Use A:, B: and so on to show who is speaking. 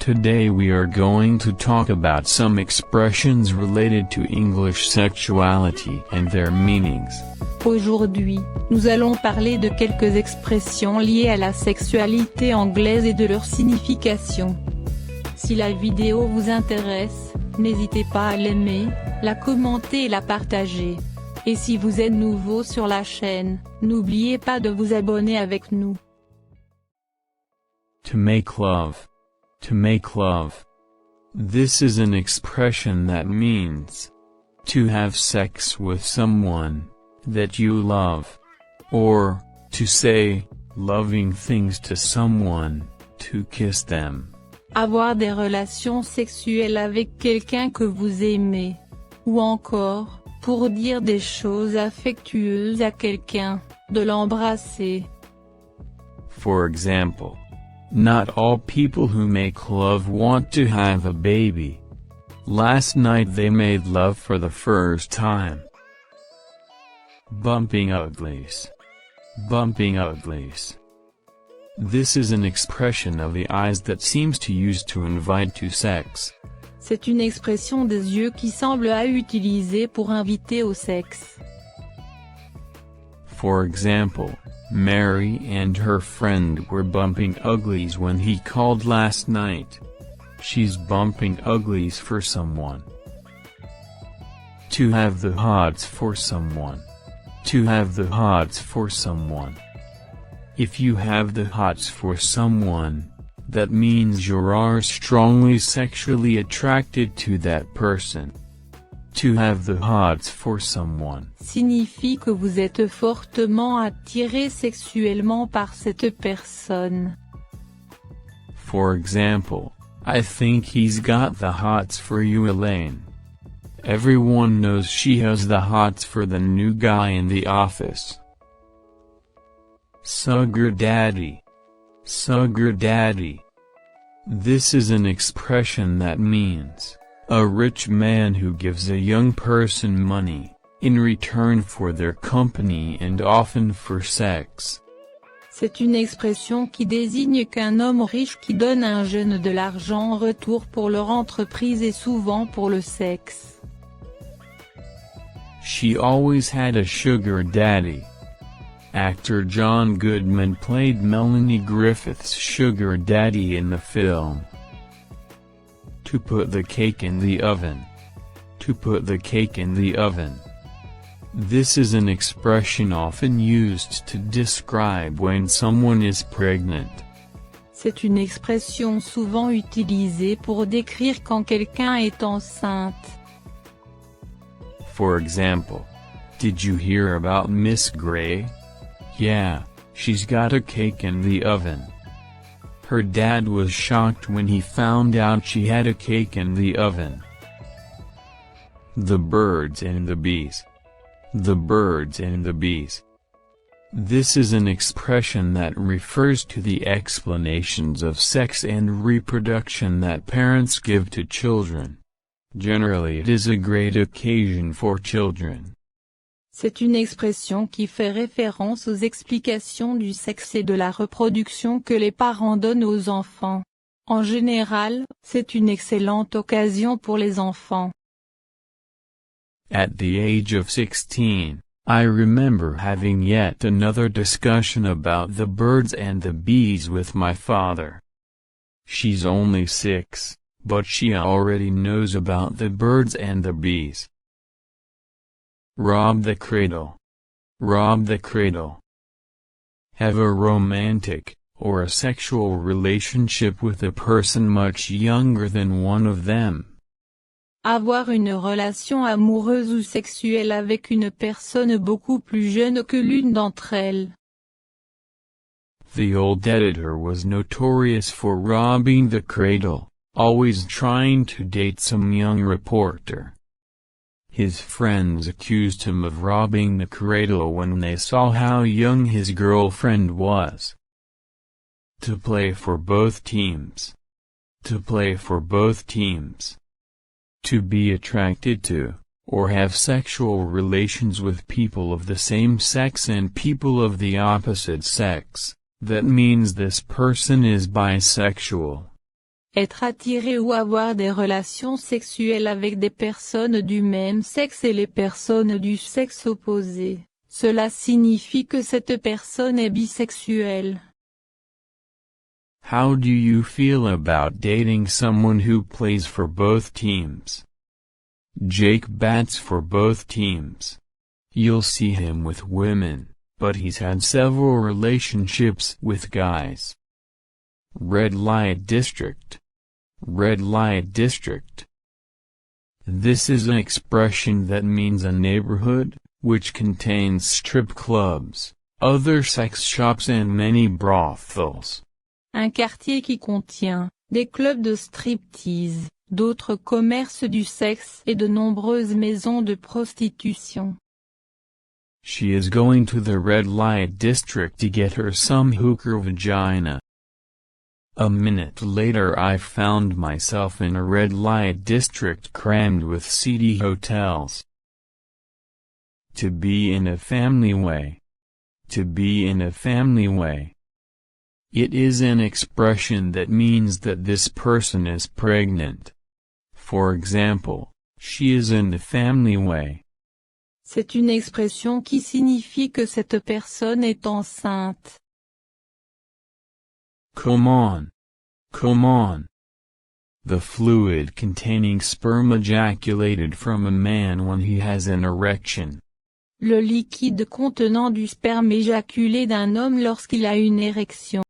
A: Today we are going to talk about some expressions related to English sexuality and their meanings.
B: Aujourd'hui, nous allons parler de quelques expressions liées à la sexualité anglaise et de leur signification. Si la vidéo vous intéresse, n'hésitez pas à l'aimer, la commenter et la partager. Et si vous êtes nouveau sur la chaîne, n'oubliez pas de vous abonner avec nous.
A: To make love. To make love. This is an expression that means to have sex with someone that you love, or to say loving things to someone, to kiss them.
B: Avoir des relations sexuelles avec quelqu'un que vous aimez. Ou encore, pour dire des choses affectueuses à quelqu'un, de l'embrasser.
A: For example, not all people who make love want to have a baby. Last night they made love for the first time. Bumping uglies. Bumping uglies. This is an expression of the eyes that seems to use to invite to sex.
B: C'est une expression des yeux qui semble à utiliser pour inviter au sexe.
A: For example, Mary and her friend were bumping uglies when he called last night. She's bumping uglies for someone. To have the hots for someone. To have the hots for someone. If you have the hots for someone, that means you are strongly sexually attracted to that person. To have the hots for someone
B: signifie que vous êtes fortement attiré sexuellement par cette personne.
A: For example, I think he's got the hots for you, Elaine. Everyone knows she has the hots for the new guy in the office. Sugar daddy. Sugar daddy. This is an expression that means a rich man who gives a young person money, in return for their company and often for sex.
B: C'est une expression qui désigne qu'un homme riche qui donne à un jeune de l'argent en retour pour leur entreprise et souvent pour le sexe.
A: She always had a sugar daddy. Actor John Goodman played Melanie Griffith's sugar daddy in the film. To put the cake in the oven. To put the cake in the oven. This is an expression often used to describe when someone is pregnant.
B: C'est une expression souvent utilisée pour décrire quand quelqu'un est enceinte.
A: For example, did you hear about Miss Gray? Yeah, she's got a cake in the oven. Her dad was shocked when he found out she had a cake in the oven. The birds and the bees. The birds and the bees. This is an expression that refers to the explanations of sex and reproduction that parents give to children. Generally it is a great occasion for children.
B: C'est une expression qui fait référence aux explications du sexe et de la reproduction que les parents donnent aux enfants. En général, c'est une excellente occasion pour les enfants.
A: At the age of 16, I remember having yet another discussion about the birds and the bees with my father. She's only 6, but she already knows about the birds and the bees. Rob the cradle. Rob the cradle. Have a romantic, or a sexual relationship with a person much younger than one of them.
B: Avoir une relation amoureuse ou sexuelle avec une personne beaucoup plus jeune que l'une d'entre elles.
A: The old editor was notorious for robbing the cradle, always trying to date some young reporter. His friends accused him of robbing the cradle when they saw how young his girlfriend was. To play for both teams. To play for both teams. To be attracted to, or have sexual relations with people of the same sex and people of the opposite sex, that means this person is bisexual.
B: être attiré ou avoir des relations sexuelles avec des personnes du même sexe et les personnes du sexe opposé, cela signifie que cette personne est bisexuelle.
A: How do you feel about dating someone who plays for both teams? Jake bats for both teams. You'll see him with women, but he's had several relationships with guys. Red light district. Red light district. This is an expression that means a neighborhood, which contains strip clubs, other sex shops and many brothels.
B: Un quartier qui contient des clubs de striptease, d'autres commerces du sexe et de nombreuses maisons de prostitution.
A: She is going to the red light district to get her some hooker vagina. A minute later I found myself in a red light district crammed with seedy hotels. To be in a family way. To be in a family way. It is an expression that means that this person is pregnant. For example, she is in a family way.
B: C'est une expression qui signifie que cette personne est enceinte.
A: Come on. Come on. The fluid containing sperm ejaculated from a man when he has an erection.
B: Le liquide contenant du sperme éjaculé d'un homme lorsqu'il a une érection.